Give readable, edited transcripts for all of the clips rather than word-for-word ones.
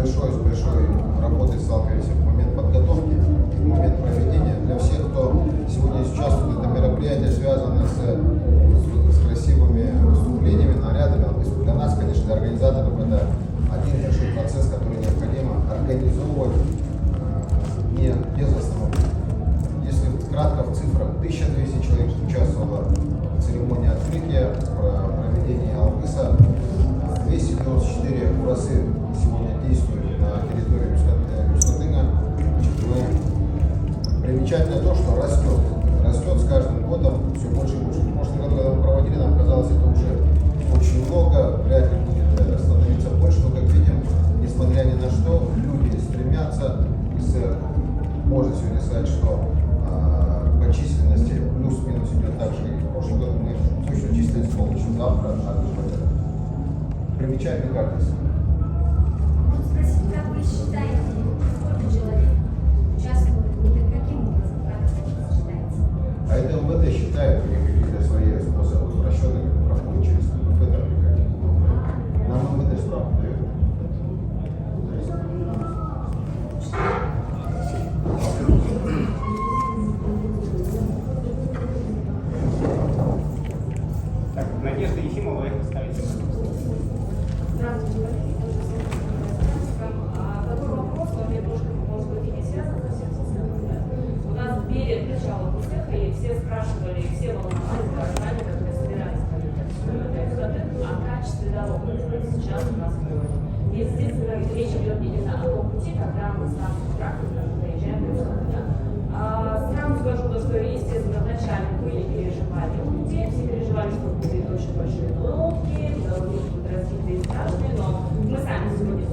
с большой работой сталкиваемся в момент подготовки, в момент проведения. Для всех, кто сегодня участвует, это мероприятие связано с красивыми выступлениями, нарядами. Для нас, конечно, для организаторов это один большой процесс, который необходимо организовывать не без остановки. Если кратко в цифрах, 1200 человек участвовало в церемонии открытия, проведения Алгыса, 294 урасы сегодня действуют на территории Юскатынга. Примечательно то, что растет с каждым годом все больше и больше. В прошлом году, когда мы проводили, нам казалось, это уже очень много, вряд ли будет становиться больше, но, как видим, несмотря ни на что, люди стремятся. Можно сегодня сказать, что по численности плюс-минус идет так же, как и в прошлом году. Мы точно численность получим завтра, примечательный картис. Можно спросить, как вы считаете, сколько человек участвует, каким образом, как вы считаете? А это МВД считает, у них какие-то свои способы расчета, как проходит через МВД аппликацию. Нам МВД справку дает. Так, Надежда Ефимова, их представитель. Здравствуйте, такой вопрос, он немножко, может быть, и не связан совсем со СНГ. У нас перед началом успеха и все спрашивали, и все волновались, горожане, которые собирались о качестве дорог, которые сейчас у нас в городе. И, естественно, речь идет именно о том пути, когда мы с нашим трактором проезжаем в Юскатынг. Сразу скажу, что, естественно, вначале были переживания у людей, все переживали, что будут очень большие пробки, дороги будут разбитые и страшные, но мы сами сегодня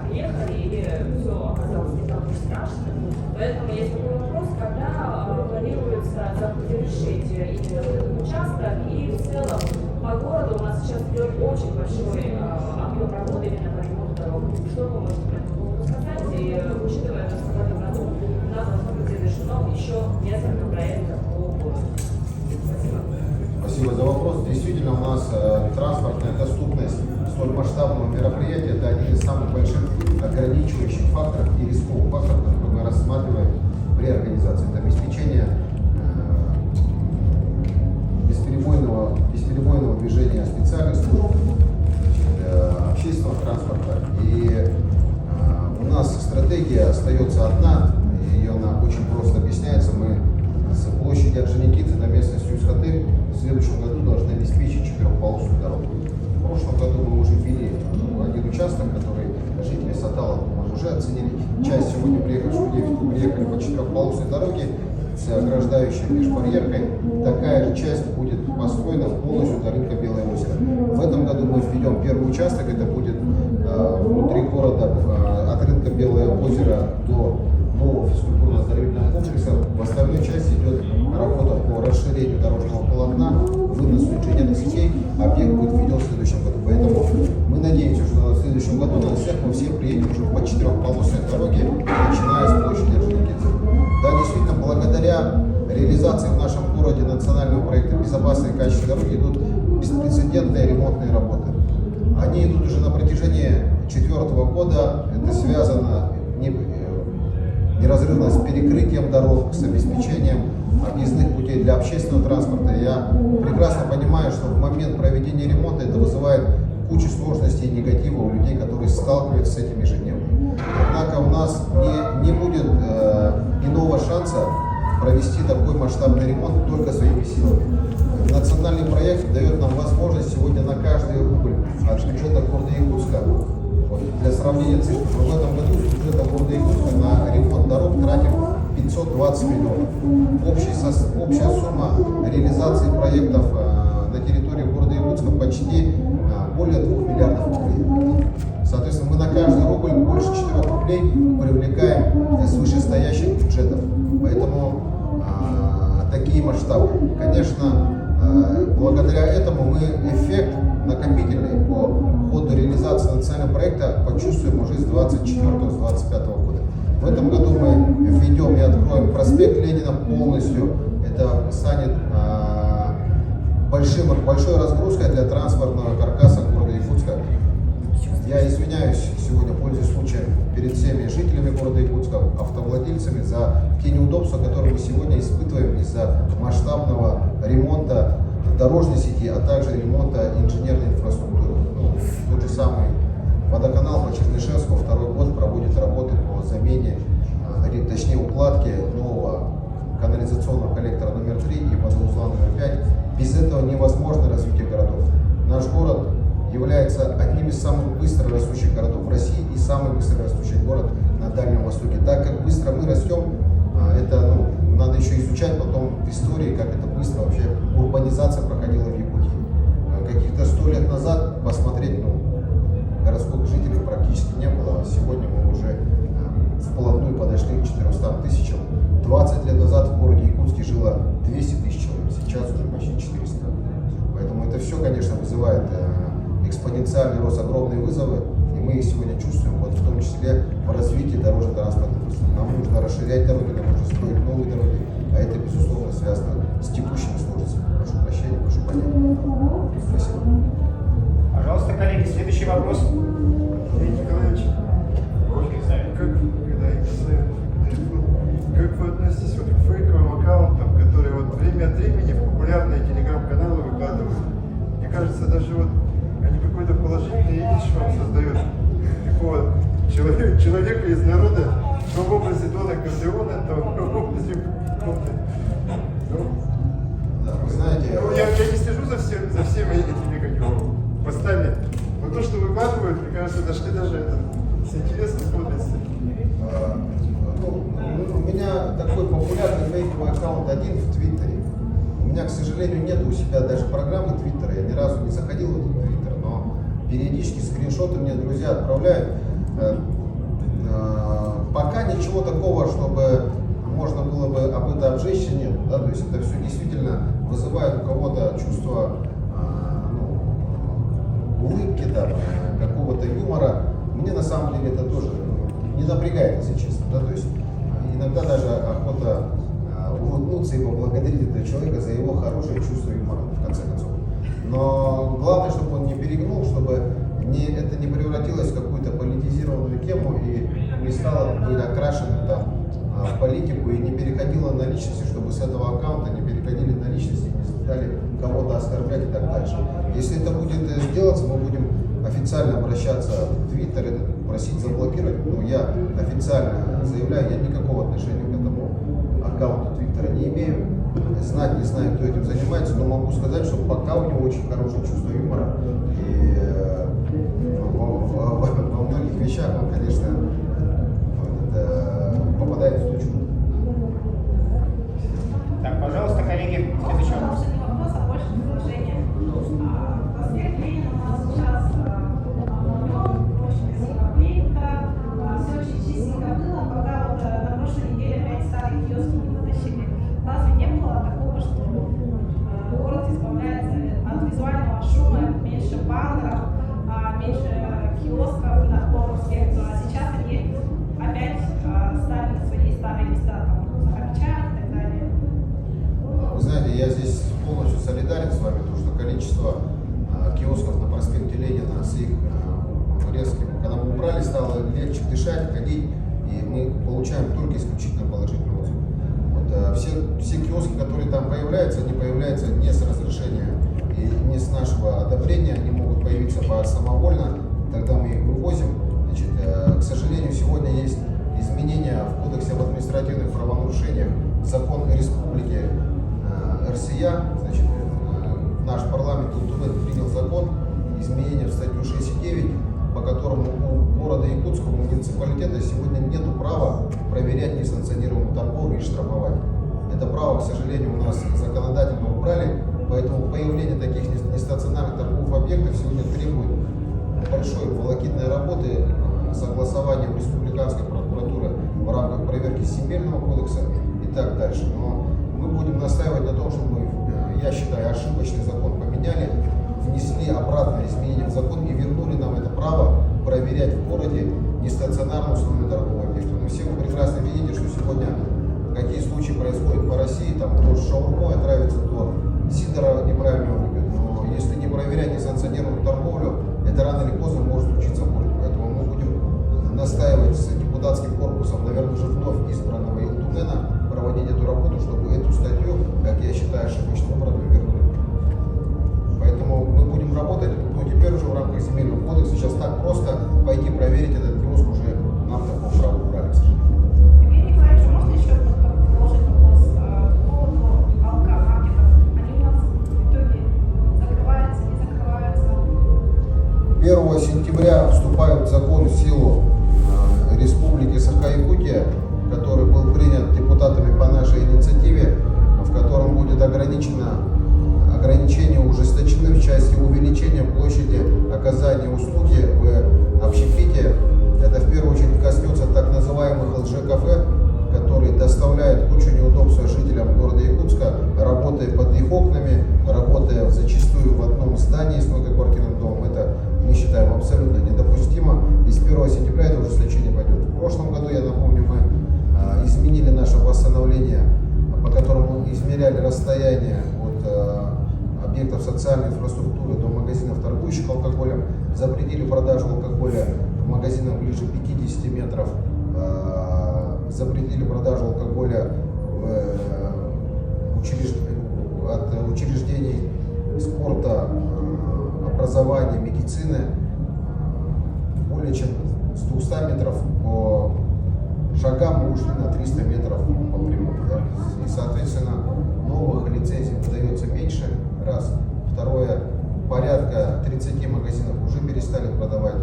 приехали, и все оказалось не так уж страшно. Поэтому есть такой вопрос, когда планируется завершить именно этот участок, и в целом по городу у нас сейчас идет очень большой объем работы именно по ремонту дорог. Что вы можете по этому поводу сказать, и учитывая, что в этом году у нас должно быть завершено еще несколько проектов по городу? Спасибо. Спасибо за вопрос. Действительно, у нас транспортная доступность столь масштабного мероприятия – это один из самых больших ограничивающих факторов и рисковых факторов, которые мы рассматриваем при организации. Это обеспечение бесперебойного движения специальных служб, общественного транспорта. И у нас стратегия остается одна, и ее она очень просто объясняется. Мы с площади Орджоникидзе до местности Юскатынг в следующем году должны обеспечить четырехполосную дорогу. В прошлом году мы уже ввели один участок, который жители Сатала уже оценили. Часть сегодня приехавших людей приехали по четырехполосной дороге с ограждающей межбарьеркой. Такая же часть будет построена полностью до рынка Белое озеро. В этом году мы введем первый участок, это будет внутри города, от рынка Белое озеро до нового физкультурно-оздоровительного комплекса. В остальной части идет работа по расширению дорожного полотна, выносу инженерных сетей. Объект будет введен в следующем году. Поэтому мы надеемся, что в следующем году на всех мы все приедем уже по четырехполосной дороге, начиная с площади Орджоникидзе. Да, действительно, благодаря реализации в нашем городе национального проекта «Безопасные и качественные дороги» идут беспрецедентные ремонтные работы. Они идут уже на протяжении 4-го года. Это связано неразрывно с перекрытием дорог, с обеспечением объездных путей для общественного транспорта. Я прекрасно понимаю, что в момент проведения ремонта это вызывает кучу сложностей и негатива у людей, которые сталкиваются с этим ежедневно. Однако у нас не будет иного шанса провести такой масштабный ремонт только своими силами. Национальный проект дает нам возможность сегодня на каждый рубль от бюджета города Якутска, для сравнения цифр, в этом году с бюджета города Якутска на ремонт дорог тратим 520 миллионов. Общая сумма реализации проектов на территории города Якутска почти более 2 миллиардов рублей. Соответственно, мы на каждый рубль больше 4 рублей привлекаем из вышестоящих бюджетов. Поэтому такие масштабы. Конечно, благодаря этому мы эффект накопительный по ходу реализации национального проекта почувствуем уже с 24-25 года. В этом году мы введем и откроем проспект Ленина полностью. Это станет большой разгрузкой для транспортного каркаса города Якутска. Я извиняюсь сегодня, пользуясь случаем, перед всеми жителями города Якутска, автовладельцами за те неудобства, которые мы сегодня испытываем из-за масштабного ремонта дорожной сети, а также ремонта инженерной инфраструктуры. Ну, тот же самый водоканал по Чернышевску второй год проводит работы по замене, точнее укладке нового канализационного коллектора номер 3 и водоузла номер 5. Без этого невозможно развитие городов. Наш город является одним из самых быстро растущих городов в России и самый быстро растущий город на Дальнем Востоке. Так как быстро мы растем, это надо еще изучать потом в истории, как это быстро вообще урбанизация проходила в Якутии. Каких-то 100 лет назад посмотреть, городских жителей практически не было. А сегодня мы уже вплотную подошли к 400 тысячам. 20 лет назад в городе Якутске жило 200 тысяч человек, сейчас уже почти 400. Поэтому это все, конечно, вызывает экспоненциальный рост, огромные вызовы, и мы их сегодня чувствуем, вот в том числе в развитии дорожно-транспортной инфраструктуры. Нам нужно расширять дороги, нам нужно строить новые дороги, а это, безусловно, связано с текущими сложностями. Прошу прощения, прошу понять. Спасибо. Пожалуйста, коллеги, следующий вопрос. Сергей Николаевич, как вы относитесь вот к фейковым аккаунтам, которые вот время от времени в популярные телеграм-каналы выкладывают? Мне кажется, даже вот они какой-то положительный имидж вам создают такого человека из народа, то в образе Дона Корлеоне, то в образе Да, вы знаете, я не слежу за всеми этими постами, но то, что выкладывают, мне кажется, даже это с интересом смотрится. У меня такой популярный фейковый аккаунт один в Твиттере. У меня, к сожалению, нет у себя даже программы Твиттера. Я ни разу не заходил в этот Твиттер, но периодически скриншоты мне друзья отправляют. Пока ничего такого, чтобы можно было бы об этом обжечься, нет. Да? То есть это все действительно вызывает у кого-то чувство улыбки, да, какого-то юмора. Мне на самом деле это тоже не напрягает, если честно. Да? То есть иногда даже охота улыбнуться и поблагодарить этого человека за его хорошее чувство юмора, в конце концов. Но главное, чтобы он не перегнул, чтобы это не превратилось в какую-то политизированную тему и не стало быть окрашенным там в политику и не переходило на личности, чтобы с этого аккаунта не переходили на личности, не стали кого-то оскорблять и так дальше. Если это будет сделаться, мы будем официально обращаться в Твиттер, просить заблокировать. Но я официально заявляю, я никакого отношения к этому аккаунту Твиттера не имею. Знать не знаю, кто этим занимается, но могу сказать, что пока у него очень хорошее чувство юмора. И во многих вещах он, конечно, попадает в точку. Так, пожалуйста, коллеги, следующий вопрос. Вопрос о большем предложении. Проспект Ленина у нас сейчас очень красиво клейка, все очень чистенько было, пока вот на прошлой неделе опять старые киоски не вытащили. Разве не было такого, что город избавляется от визуального шума, меньше баннеров, меньше киосков на проспекту, а сейчас они опять стали на свои старые места, там, Захарчан и так далее. Вы знаете, я здесь полностью солидарен с вами, потому что количество киосков на проспекте Ленина с их резким, когда мы убрали, стало легче дышать, ходить, и мы получаем только исключительно положительный отзыв. Вот, все киоски, которые там появляются, они появляются не с разрешения и не с нашего одобрения, они могут появиться самовольно, тогда мы их вывозим. Значит, к сожалению, сегодня есть изменения в Кодексе об административных правонарушениях, закон Республики РСЯ, значит, наш парламент принял закон, изменения в статью 6.9, по которому у города Якутского муниципалитета сегодня нет права проверять несанкционированную торговлю и штрафовать. Это право, к сожалению, у нас законодательно убрали, поэтому появление таких нестационарных торговых объектов сегодня требует большой волокитной работы, согласования в республиканской прокуратуре в рамках проверки Земельного кодекса и так дальше. Но мы будем настаивать на том, чтобы мы, я считаю, ошибочный закон поменяли, внесли обратное изменение в закон и вернули нам это право проверять в городе нестационарно установленные торговые объекты. Но все вы прекрасно видите, что сегодня какие случаи происходят по России, там то шаурмой отравится, то сидора неправильно выпьют. Но если не проверять несанкционированную торговлю, это рано или поздно может случиться в городе. депутатским корпусом, наверное, уже вновь избранного Илтунена проводить эту работу, чтобы эту статью, как я считаю, ошибочным образом вернули. Поэтому мы будем работать, но теперь уже в рамках Земельного кодекса. Сейчас так просто пойти проверить этот киоск уже нам такого права убрали, к сожалению. Евгений Николаевич, можно еще продолжить вопрос по поводу алкомаркетов? Они у нас в итоге закрываются, не закрываются? 1 сентября вступает в закон в силу Республики Саха-Якутия, который был принят депутатами по нашей инициативе, в котором будет ограничение ужесточены в части увеличения площади оказания услуги в общепите. Это в первую очередь коснется так называемых ЛЖ-кафе, которые доставляют кучу неудобств жителям города Якутска, работая под их окнами, работая зачастую в одном здании с многоквартирным домом. Это мы считаем абсолютно недопустимо. И с 1 сентября это ужесточение пойдет. В прошлом году, я напомню, мы изменили наше постановление, по которому измеряли расстояние от объектов социальной инфраструктуры до магазинов, торгующих алкоголем, запретили продажу алкоголя в магазинах ближе 50 метров, запретили продажу алкоголя от учреждений спорта, образования, медицины более чем с 200 метров по шагам мы ушли на 300 метров по прямой. Да? И, соответственно, новых лицензий выдается меньше, раз. Второе, порядка 30 магазинов уже перестали продавать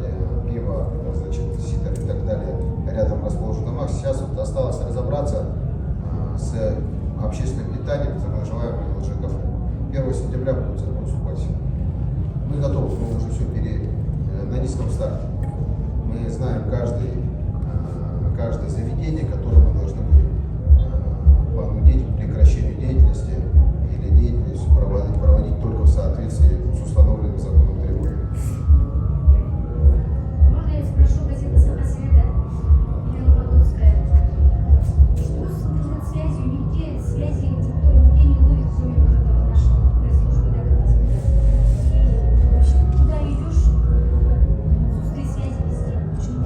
пиво, значит, сидр и так далее рядом расположенных домах. Сейчас вот осталось разобраться с общественным питанием, так называемым ЛЖ-кафе. 1 сентября будет закон вступать. Мы готовы, мы уже все на низком старте. Мы знаем каждое заведение, которое мы должны будем понудить к прекращению деятельности или деятельность проводить только в соответствии с установленным законом требованиями. Можно я спрошу газета «Самосвета» Елена Подольская? Что с интернет-связью? Нигде связи никто нигде не ловит, кроме вот этого нашего пресс-службы, да, как называется. И вообще, куда идешь, отсутствие связи везде. Почему?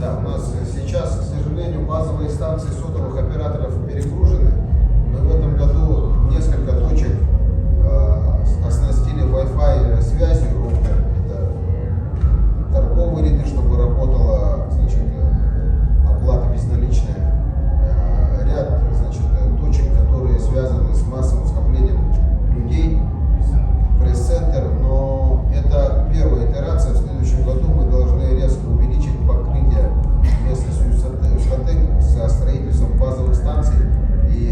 Да, у нас сейчас, к сожалению, базовые станции сотовых операторов перегружены. Мы в этом году несколько точек оснастили Wi-Fi связью. Это торговые ряды, чтобы работала, значит, оплата безналичная. Ряд, значит, точек, которые связаны с массовым скоплением людей. Пресс-центр, но это первая итерация. В следующем году мы должны резко увеличить покрытие местностью со строительством базовых станций и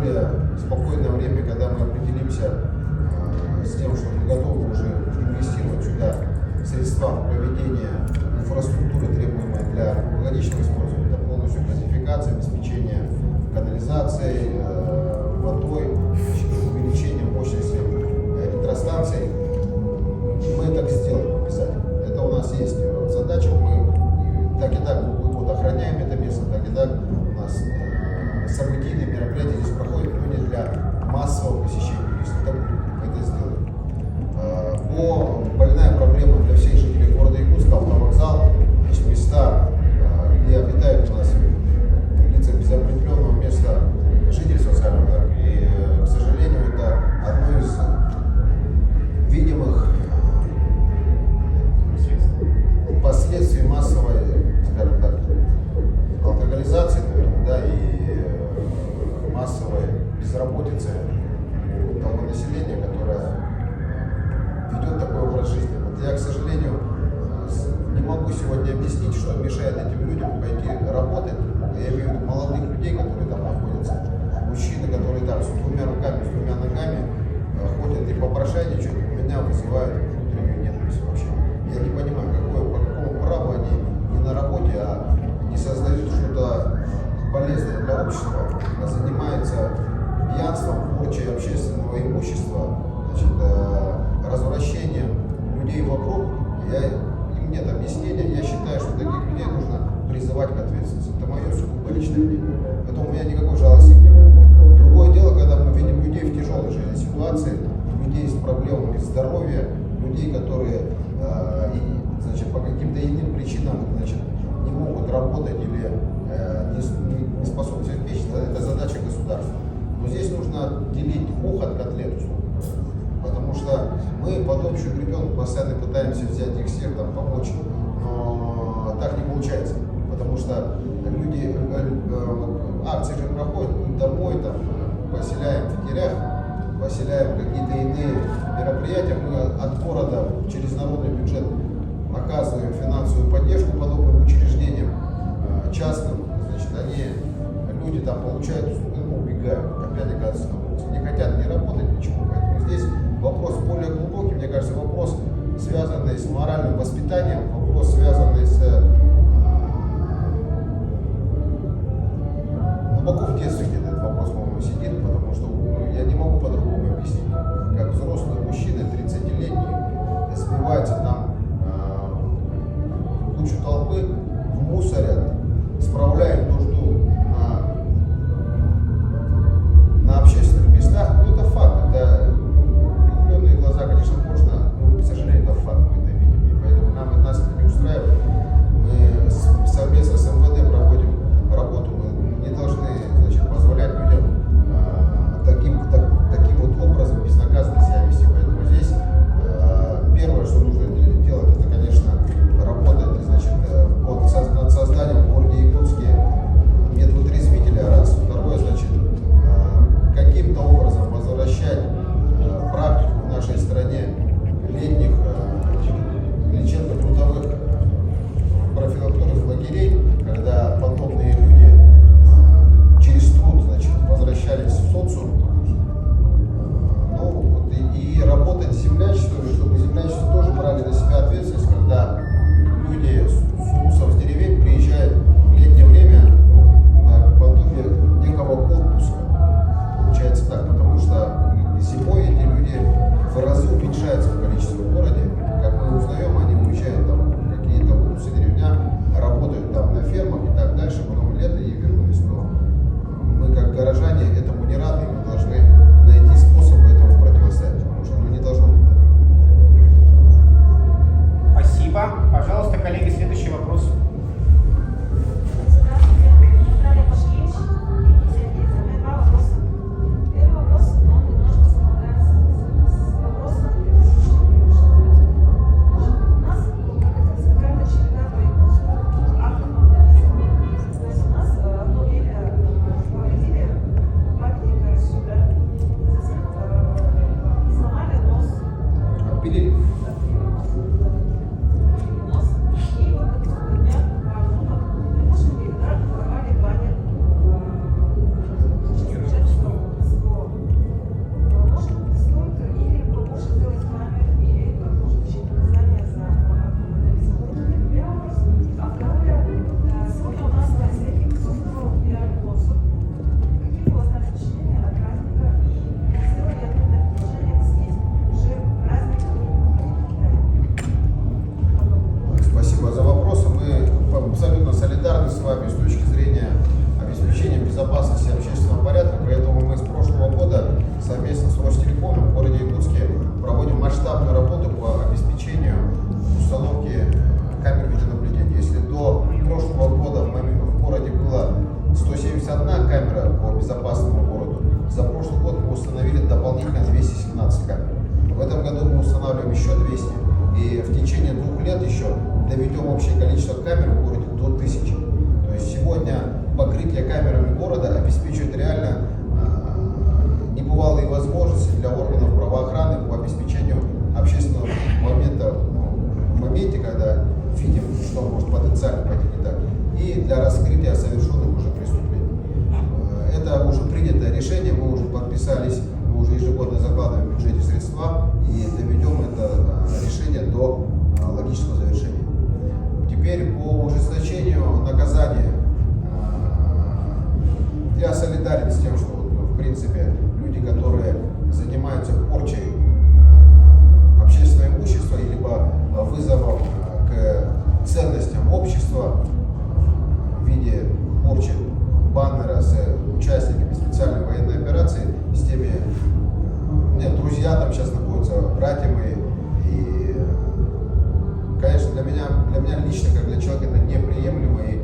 более спокойное время, когда мы определимся с тем, что мы готовы уже инвестировать сюда средства проведения инфраструктуры, требуемой для круглогодичного использования, это полностью газификация, обеспечение канализацией, водой, увеличение мощности электростанций. Мы так сделаем обязательно. Это у нас есть задача. Мы так и так год охраняем это место, так и так у нас событийные мероприятия здесь проходят, но не для массового посещения. Если так мы это сделаем. Больная проблема для всех жителей города Якутска — автовокзал. Есть места, где обитают у нас лица без определенного места жительства, скажем так. И, к сожалению, это одно из видимых последствий массовой, скажем так, алкоголизации, наверное, да, и массовой безработицы того населения, которое ведет такой образ жизни. Вот я, к сожалению, не могу сегодня объяснить, что мешает этим людям пойти работать. Я имею в виду молодых людей, которые там находятся, мужчины, которые там с двумя руками, с двумя ногами ходят и попрошайничают, у меня вызывают внутреннюю ненависть вообще. Я не понимаю, по какому праву они не на работе, а не создают что-то полезное для общества, а занимаются пьянством, порчей общественного имущества, значит, развращением людей вокруг. Им нет объяснения. Я считаю, что таких людей нужно призывать к ответственности. Это мое сугубо личное мнение. Поэтому у меня никакой жалости к ним нет. Другое дело, когда мы видим людей в тяжелой жизненной ситуации, людей с проблемами здоровья, людей, которые значит, по каким-то иным причинам, значит, не могут работать или не способны себе обеспечить. Это задача государства. Но здесь нужно делить мух от котлет. Потому что мы под общую гребенку постоянно пытаемся взять их всех, там, помочь, но так не получается. Потому что люди, акции же проходят, мы домой, там, поселяем в лагерях, поселяем какие-то иные мероприятия, мы от города через народный бюджет оказываем финансовую поддержку подобным учреждениям частным. Значит, люди там получают услуги, убегают, опять оказывается на улице, не хотят не работать, ничего. Поэтому здесь вопрос более глубокий, мне кажется, вопрос, связанный с моральным воспитанием, вопрос, связанный с глубоко в детстве где-то этот вопрос, по-моему, сидит, потому что я не могу по-другому объяснить, как взрослые мужчины, 30-летние, сбиваются там кучу толпы, мусорят, справляют нужду на общественных местах. Ну, это факт. Это влюбленные глаза, конечно, можно, но, к сожалению, это факт, мы это видим. И поэтому нас это не устраивает. Мы совместно с МВД проводим работу. Мы не должны, значит, позволять людям таким вот образом безнаказанно себя вести. Поэтому здесь первое, что нужно делать, это, конечно, работать, значит, над созданием в городе Якутске медвотрезвителя, раз. Второе, значит, каким-то образом возвращать практику в нашей стране летних лечебно-трудовых профилакторных лагерей, когда подобные люди через труд, значит, возвращались в социум. Ну, вот и работать с землячеством, чтобы землячество тоже брали на себя ответственность, когда люди с вузов, с деревень приезжают в летнее время на подобие некого отпуска. Получается так, потому что зимой эти люди в разы уменьшаются в количестве в городе. установили дополнительно 217 камер. В этом году мы устанавливаем еще 200. И в течение 2 лет еще доведем общее количество камер в городе до 1000. То есть сегодня покрытие камерами города обеспечивает реально небывалые возможности для органов правоохраны по обеспечению общественного момента, в моменте, когда видим, что может потенциально пойти не так, и для раскрытия совершенных уже преступлений. Это уже принятое решение, мы уже подписались, мы уже ежегодно закладываем в бюджете средства и доведем это решение до логического завершения. Теперь по ужесточению наказания я солидарен с тем, что в принципе люди, которые занимаются порчей общественного имущества либо вызовом к ценностям общества в виде порчи баннера с участниками специальной военной операции, с теми, у меня друзья там сейчас находятся, братья мои, и, конечно, для меня лично, как для человека, это неприемлемо, и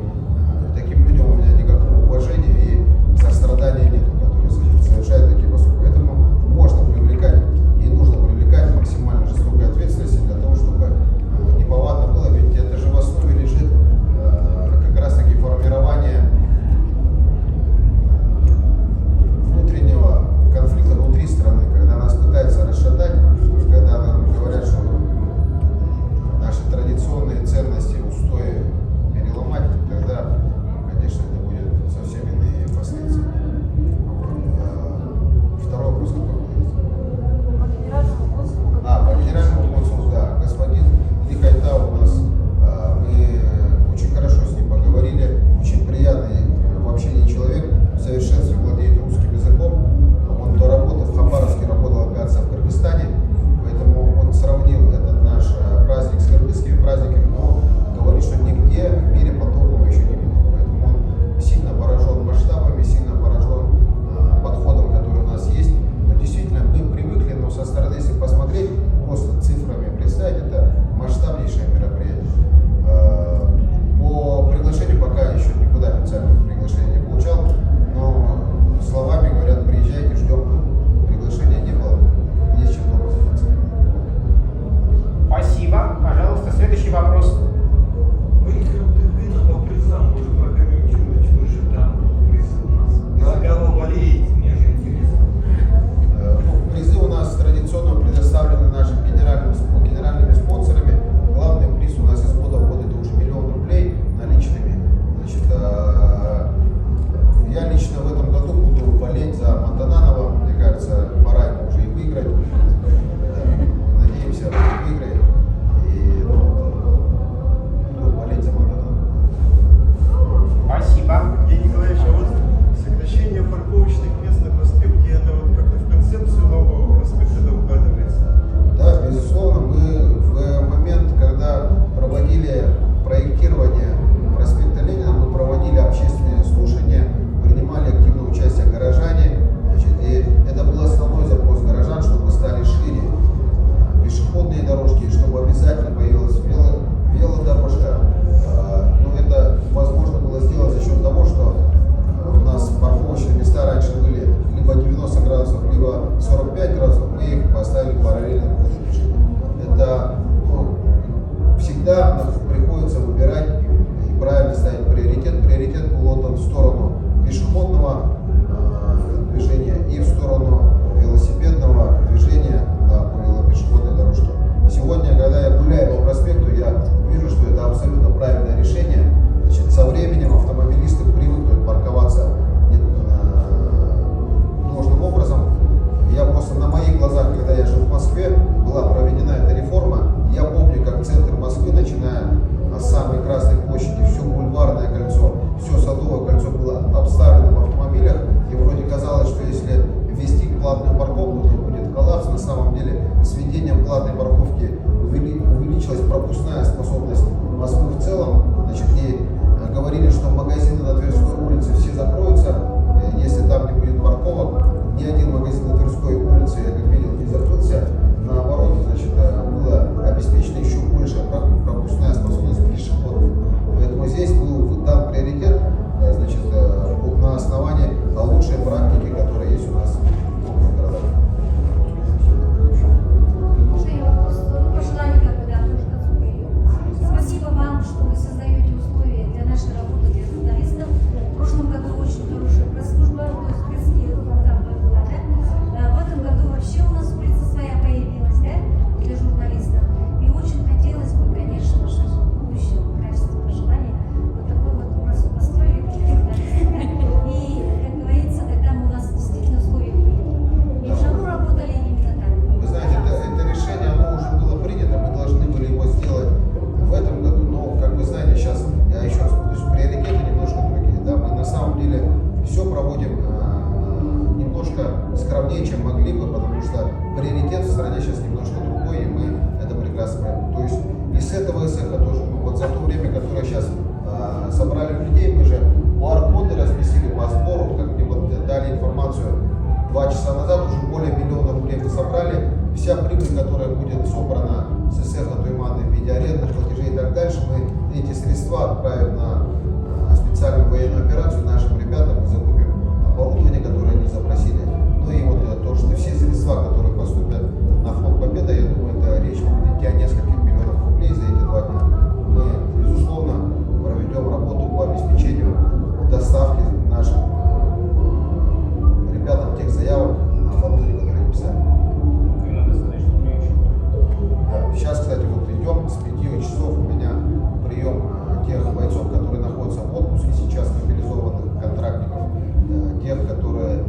таким людям у меня никакого уважения и сострадания нет, которые совершают такие поступки. Поэтому можно привлекать и нужно привлекать максимально жестокой ответственности для того, чтобы неповадно было, ведь это же в основе лежит как раз таки формирование внутреннего конфликта внутри страны, когда нас пытаются расшатать, когда нам говорят, что наши традиционные ценности, устои переломать, тогда, конечно, это будет совсем иные последствия. Второй вопрос какой был? По генеральному консулу, да. Господин Лихайтау у нас, мы очень хорошо с ним поговорили, очень приятный в общении человек, в совершенстве владеет русским языком. Он до работы в Хабаровске работал, оказывается, в Кыргызстане, поэтому он сравнил этот наш праздник с кыргызскими праздниками, но говорит, что нигде в мире подобного еще не видел. Поэтому он сильно поражен масштабами, сильно поражен подходом, который у нас есть. Но действительно, мы привыкли, но со стороны, если посмотреть, просто цифрами представить, это масштабнейшее мероприятие. По приглашению пока еще никуда официального приглашения не получал, но словами говорят, приезжайте, ждем. Приглашения не было, есть чем дома заняться. Спасибо. Пожалуйста, следующий вопрос. Выиграл ты по призам, может прокомментировать, что же там призы у нас? За кого болеете, мне же интересно. Призы у нас традиционно предоставлены нашими генеральными спонсорами. Главный приз у нас из года в год это уже 1 000 000 рублей наличными. Значит, я лично в этом году буду болеть за Монтананова. Мне кажется, пора ему уже и выиграть. Мы надеемся, он выиграет. И буду болеть за Монтананова. Спасибо. Евгений Николаевич, а вот сокращение парковочных мест на проспекте, это вот как-то в концепцию нового проспекта это укладывается? Да, безусловно, мы в момент, когда проводили проектирование проспекта Ленина, мы проводили общественные слушания, принимали активное участие горожане, значит, и это был основной запрос горожан, чтобы стали шире пешеходные дорожки, чтобы обязательно появилась велодорожка. Но это возможно было сделать за счет того, что у нас парковочные места раньше были либо 90 градусов, либо 45 градусов, мы их поставили параллельно к движению. Это всегда приходится выбирать и правильно ставить приоритет. Приоритет был отдан в сторону пешеходного движения и в сторону велосипедного движения по пешеходной дорожке. Сегодня, когда я гуляю по проспекту, я вижу, что это абсолютно правильное решение. Значит, со временем автомобилисты привыкнут парковаться должным образом. Я просто на моих глазах, когда я жил в Москве, была проведена эта реформа. Я помню, как центр Москвы, начиная с самой Красной площади, все бульварное кольцо, все Садовое кольцо было обставлено в автомобилях. И вроде казалось, что если ввести платную парковку, то будет коллапс. На самом деле, с введением платной парковки увеличилась пропускная способность Москвы в целом. Значит, и говорили, что магазины на Тверской улице все закроются, если там не будет парковок. Ни один магазин на Тверской улице, я как видел, не закрылся. Наоборот, значит, была обеспечена еще большая пропускная способность пешеходов. Поэтому здесь был дан приоритет, значит, на основании лучшей практики, которая есть у нас в чем могли бы, потому что приоритет в стране сейчас немножко другой, и мы это прекрасно понимаем. То есть и с этого СЭХа тоже, вот за то время, которое сейчас собрали людей, мы же QR-коды разместили по сбору, как мне вот дали информацию 2 часа назад, уже более 1 миллиона рублей мы собрали. Вся прибыль, которая будет собрана с СЭХа Туйманы в виде арендных платежей и так дальше, мы эти средства отправим на специальную военную операцию нашим ребятам, мы закупим оборудование, которое они запросили. Ну и вот то, что все средства, которые поступят на фонд Победы, я думаю, это речь будет идти о нескольких миллионах рублей за эти 2 дня. Мы, безусловно, проведем работу по обеспечению доставки нашим ребятам тех заявок на оборудование, которые они писали. Да. Сейчас, кстати, вот идем с 5 часов, у меня прием тех бойцов, которые находятся в отпуске, сейчас мобилизованных контрактников, тех, которые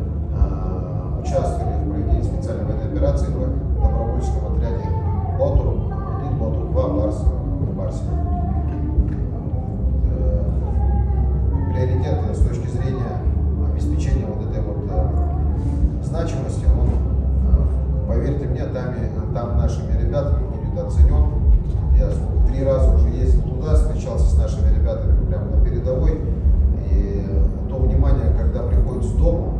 участвовали в проведении специальной военной операции в добровольческом отряде Ботур, 1 Ботур, 2 Барси. Приоритет с точки зрения обеспечения вот этой вот значимости, он, поверьте мне, там нашими ребятами будет оценен. Я 3 раза уже ездил туда, встречался с нашими ребятами прямо на передовой. И то внимание, когда приходит с дому,